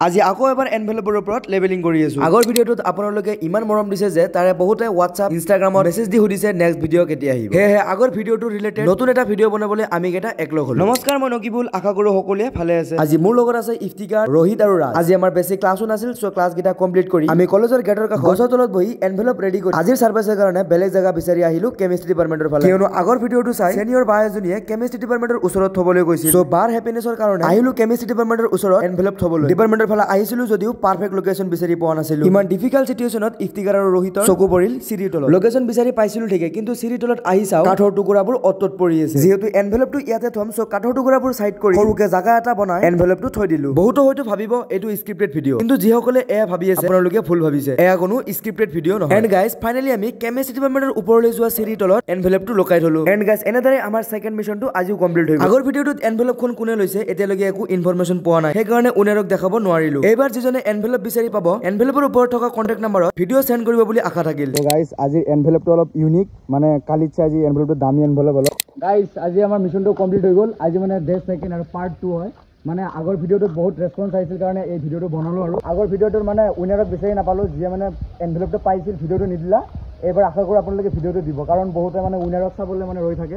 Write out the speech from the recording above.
আজি আকৌ এবাৰ এনভেলপৰ ওপৰত লেবেলিং কৰি আছো। আগৰ ভিডিঅ'টোত আপোনালোকে ইমান মৰম দিছে যে তাৰে বহুতে হোৱাটছআপ ইনষ্টাগ্ৰামত মেছেজ দি সুধিছে নেক্সট ভিডিঅ' কেতিয়া আহিব। সেয়েহে আগৰ ভিডিঅ'টো ৰিলেটেড নতুন এটা ভিডিঅ' বনাবলৈ আমি কেইটা একলগ হলো। নমস্কাৰ, মই নকিবুল, আশা কৰো সকলোৱে ভালে আছে। আজি মোৰ লগত আছে ইফতিকাৰ, ৰোহিত আৰু ৰাজ। আজি আমাৰ বেছি ক্লাছো নাছিল, সো ক্লাছ কেইটা কমপ্লিট কৰি আমি কলেজৰ গেটৰ কাষত গছৰ তলত বহি এনভেলপ ৰেডি কৰি আজিৰ সাৰ্ভিসৰ কাৰণে বেলেগ জায়গা বিচাৰি আহিলো কেমিষ্ট্ৰি ডিপাৰ্টমেন্টৰ ফালে। কিয়নো আগৰ ভিডিঅ'টো চাই সিনিয়ৰ বা এজনীয়ে কেমিষ্ট্ৰি ডিপাৰ্টমেন্টৰ ওচৰত থবলৈ গৈছিল। সো বাৰ হেপিনেছৰ কাৰণে আহিলো কেমিষ্ট্ৰি ডিপাৰ্টমেন্টৰ ওচৰত এনভেলপ থবলৈ। ডিপাৰ্টমেন্টৰ ফালে আহিছিলো যদিও পাৰফেক্ট লোকেশন বিচাৰি পোৱা নাছিলো। ইমান ডিফিকাল্ট সিচুৱেশনত ইফতিকাৰ আৰু ৰোহিতৰ চকু পৰিল চিৰিৰ তলত। লোকেশন বিচাৰি পাইছিলো ঠিকে, কিন্তু চিৰিৰ তলত আহি চাও কাঠৰ টুকুৰাবোৰ অতত পৰি আছে। যেহেতু এনভেলপটো ইয়াতে থম, সো কাঠৰ টুকুৰাবোৰ সাইড কৰি সৰুকে জায়গা এটা বনাই এনভেলপটো থৈ দিলো। বহুতো হয়তো ভাবিব এইটো স্ক্ৰিপ্টেড ভিডিঅ', কিন্তু যিসকলে এয়া ভাবি আছে আপোনালোকে ভুল ভাবিছে, এয়া কোনো স্ক্ৰিপ্টেড ভিডিঅ' নহয়। এন্ড গাইজ ফাইনালি আমি কেমিষ্ট্ৰি ডিপাৰ্টমেন্টৰ ওপৰলৈ যোৱা চিৰিৰ তলত এনভেলপটো লগাই থলো। এন্ড গাইজ এনেদৰে আমাৰ সেকেন্ড মিশনটো আজিও কমপ্লিট হৈ গ'ল। আগৰ ভিডিঅ'টোত এনভেলপখন কোনে লৈছে এতিয়ালৈকে একো ইনফৰমেশন পোৱা নাই, সেইকাৰণে উনেৰক দেখাব নোৱাৰিলো। এইবাৰ যিজনে এনভেলপ বিচাৰি পাব এনভেলপৰ ওপৰত থকা কন্টাক্ট নম্বৰত ভিডিঅ' সেন্ড কৰিব বুলি আশা থাকিল। তো গাইজ আজি এনভেলপটো অলপ ইউনিক, মানে কালিত চাই আজি এনভেলপটো দামী এনভেলপ অলপ। গাইজ আজি আমাৰ মিশনটো কমপ্লিট হৈ গ'ল। আজি মানে ডে সেকেন্ড আৰু পাৰ্ট 2 হয়। মানে আগৰ ভিডিঅ'টোত বহুত ৰেছপন্স আহিছিল কাৰণে এই ভিডিঅ'টো বনালো। আৰু আগৰ ভিডিঅ'টোৰ মানে উইনাৰক বিচাৰি নাপালো, যিয়ে মানে এনভেলপটো পাইছিল ভিডিঅ'টো নিদিলা। এইবাৰ আশা কৰো আপোনালোকে ভিডিঅ'টো দিব, কাৰণ বহুতে মানে উইনাৰক চাবলৈ মানে ৰৈ থাকে।